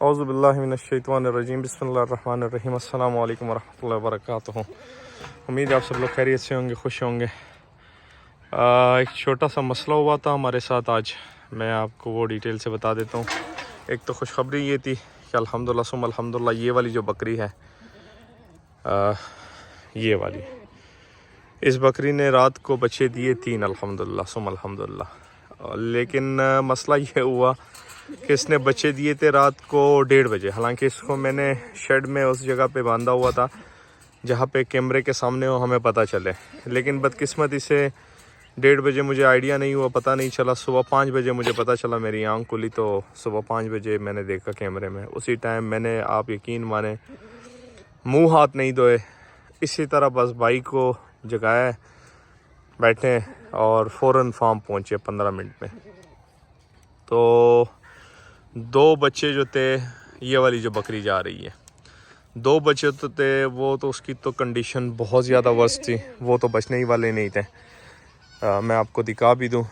औज़ुबिल्लाहि मिनश्शैतानिर्रजीम बिस्मिल्लाहिर्रहमानिर्रहीम अस्सलामु अलैकुम वरहमतुल्लाहि वबरकातुहू। उम्मीद है आप सब लोग खैरियत से होंगे, खुश होंगे। एक छोटा सा मसला हुआ था हमारे साथ आज, मैं आपको वो डिटेल से बता देता हूँ। एक तो खुशखबरी ये थी कि अल्हम्दुलिल्लाह सुम अल्हम्दुलिल्लाह ये वाली जो बकरी है, ये वाली, इस बकरी ने रात को बच्चे दिए 3 अल्हम्दुलिल्लाह सुम अल्हम्दुलिल्लाह। लेकिन मसला ये हुआ कि इसने बच्चे दिए थे रात को 1:30 बजे। हालांकि इसको मैंने शेड में उस जगह पे बांधा हुआ था जहाँ पे कैमरे के सामने हो हमें पता चले, लेकिन बदकिस्मती से 1:30 बजे मुझे आइडिया नहीं हुआ, पता नहीं चला। सुबह 5 बजे मुझे पता चला, मेरी आंख खुली तो सुबह 5 बजे मैंने देखा कैमरे में। उसी टाइम मैंने, आप यकीन माने, मुंह हाथ नहीं धोए, इसी तरह बस बाइक को जगाया, बैठे और फ़ौरन फार्म पहुँचे 15 मिनट में। तो 2 बच्चे जो थे, ये वाली जो बकरी जा रही है, 2 बच्चे तो थे, वो तो उसकी तो कंडीशन बहुत ज़्यादा वर्स्ट थी, वो तो बचने ही वाले नहीं थे। मैं आपको दिखा भी दूं,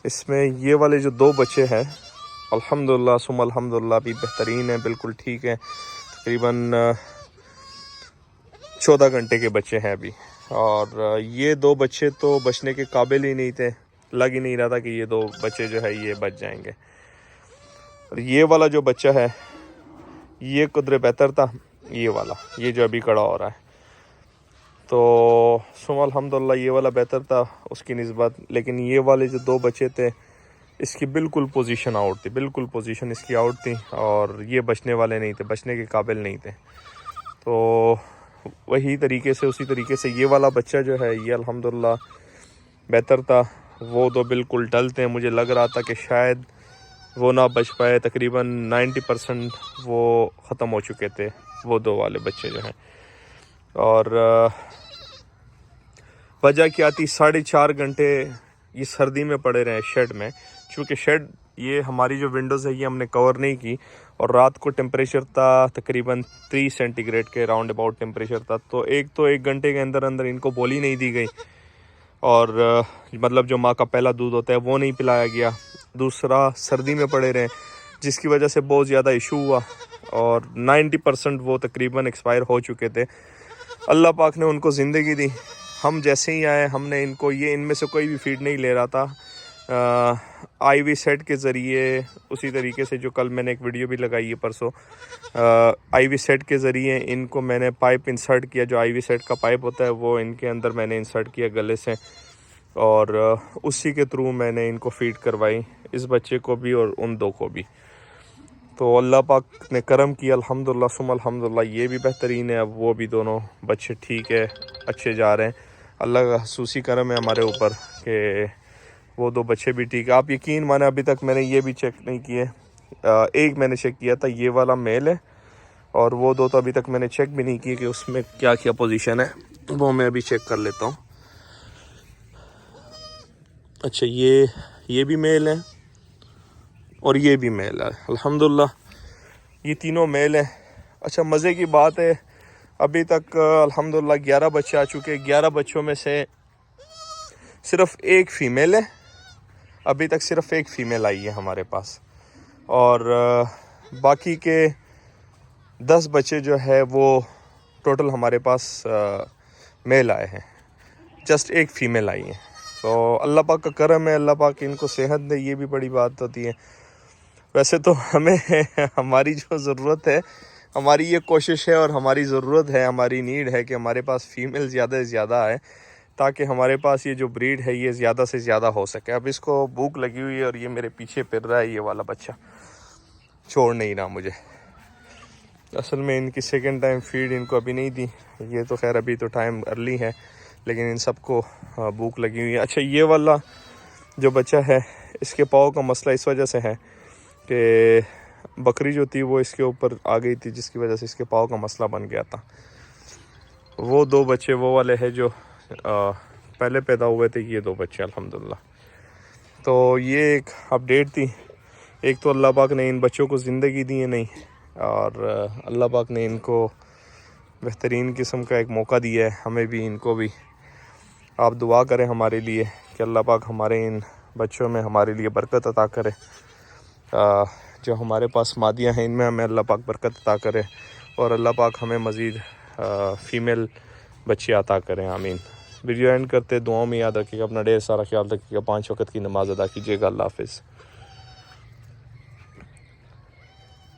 इसमें ये वाले जो 2 बच्चे हैं अल्हम्दुलिल्लाह सुम अल्हम्दुलिल्लाह भी बेहतरीन है, बिल्कुल ठीक है। तकरीबन 14 घंटे के बच्चे हैं अभी, और ये 2 बच्चे तो बचने के काबिल ही नहीं थे, लग ही नहीं रहा था कि ये 2 बच्चे जो है ये बच जाएंगे। और ये वाला जो बच्चा है ये कदरे बेहतर था, ये वाला, ये जो अभी खड़ा हो रहा है, तो सुम अल्हम्दुलिल्लाह ये वाला बेहतर था उसकी निस्बत। लेकिन ये वाले जो 2 बच्चे थे, इसकी बिल्कुल पोजीशन आउट थी, बिल्कुल पोजीशन इसकी आउट थी, और ये बचने वाले नहीं थे, बचने के काबिल नहीं थे। तो वही तरीके से, उसी तरीके से ये वाला बच्चा जो है ये अल्हम्दुलिल्लाह बेहतर था। वो 2 बिल्कुल डल थे, मुझे लग रहा था कि शायद वो ना बच पाए। तकरीबन 90% वो ख़त्म हो चुके थे, वो 2 वाले बच्चे जो हैं। और वजह क्या थी, 4.5 घंटे ये सर्दी में पड़े रहे शेड में, क्योंकि शेड, ये हमारी जो विंडोज़ है ये हमने कवर नहीं की, और रात को टेम्परेचर था तकरीबन 3 सेंटीग्रेड के राउंड अबाउट टेम्परेचर था। तो 1 घंटे के अंदर अंदर इनको बोली नहीं दी गई, और मतलब जो माँ का पहला दूध होता है वो नहीं पिलाया गया। दूसरा, सर्दी में पड़े रहे, जिसकी वजह से बहुत ज़्यादा इशू हुआ, और 90% वो तकरीबन एक्सपायर हो चुके थे। अल्लाह पाक ने उनको ज़िंदगी दी। हम जैसे ही आए, हमने इनको, ये इनमें से कोई भी फीड नहीं ले रहा था, आईवी सेट के ज़रिए, उसी तरीके से जो कल मैंने एक वीडियो भी लगाई है परसों, आईवी सेट के ज़रिए इनको मैंने पाइप इंसर्ट किया। जो आईवी सेट का पाइप होता है वो इनके अंदर मैंने इंसर्ट किया गले से, और उसी के थ्रू मैंने इनको फीड करवाई, इस बच्चे को भी और उन 2 को भी। तो अल्लाह पाक ने करम किया अल्हम्दुलिल्लाह सुम अल्हम्दुलिल्लाह, ये भी बेहतरीन है। अब वो भी दोनों बच्चे ठीक है, अच्छे जा रहे हैं। अल्लाह का खसूसी करम है हमारे ऊपर कि वो 2 बच्चे भी ठीक है। आप यकीन माने, अभी तक मैंने ये भी चेक नहीं किए, एक मैंने चेक किया था, ये वाला मेल है, और वो 2 तो अभी तक मैंने चेक भी नहीं किए कि उसमें क्या क्या पोजीशन है, वो मैं अभी चेक कर लेता हूँ। अच्छा, ये भी मेल है और ये भी मेल है अल्हम्दुलिल्लाह, ये तीनों मेल हैं। अच्छा, मज़े की बात है, अभी तक अल्हम्दुलिल्लाह 11 बच्चे आ चुके हैं। 11 बच्चों में से सिर्फ 1 फ़ीमेल है, अभी तक सिर्फ 1 फ़ीमेल आई है हमारे पास, और बाकी के 10 बच्चे जो है वो टोटल हमारे पास मेल आए हैं, जस्ट 1 फ़ीमेल आई है। तो अल्लाह पाक का करम है, अल्लाह पाक इनको सेहत दे, ये भी बड़ी बात होती है। वैसे तो हमें हमारी जो ज़रूरत है, हमारी ये कोशिश है और हमारी ज़रूरत है, हमारी नीड है कि हमारे पास फ़ीमेल ज़्यादा से ज़्यादा आए, ताकि हमारे पास ये जो ब्रीड है ये ज़्यादा से ज़्यादा हो सके। अब इसको भूख लगी हुई है और ये मेरे पीछे फिर रहा है, ये वाला बच्चा छोड़ नहीं रहा मुझे। असल में इनकी सेकंड टाइम फीड इनको अभी नहीं दी, ये तो खैर अभी तो टाइम अर्ली है, लेकिन इन सबको भूख लगी हुई है। अच्छा, ये वाला जो बच्चा है, इसके पाँव का मसला इस वजह से है कि बकरी जो थी वो इसके ऊपर आ गई थी, जिसकी वजह से इसके पाँव का मसला बन गया था। वो 2 बच्चे वो वाले हैं जो पहले पैदा हुए थे, ये 2 बच्चे अल्हम्दुलिल्लाह। तो ये एक अपडेट थी। एक तो अल्लाह पाक ने इन बच्चों को ज़िंदगी दी है नहीं, और अल्लाह पाक ने इनको बेहतरीन किस्म का एक मौका दिया है, हमें भी, इनको भी। आप दुआ करें हमारे लिए कि अल्लाह पाक हमारे इन बच्चों में हमारे लिए बरकत अता करे। जो हमारे पास मादियाँ हैं इनमें हमें अल्लाह पाक बरकत अता करे और अल्लाह पाक हमें मज़ीद फ़ीमेल बच्चे अता करें, आमीन। वीडियो एंड करते दुआओं में याद रखिएगा, अपना ढेर सारा ख्याल रखिएगा, 5 वक्त की नमाज़ अदा कीजिएगा। अल्लाह हाफ़िज़।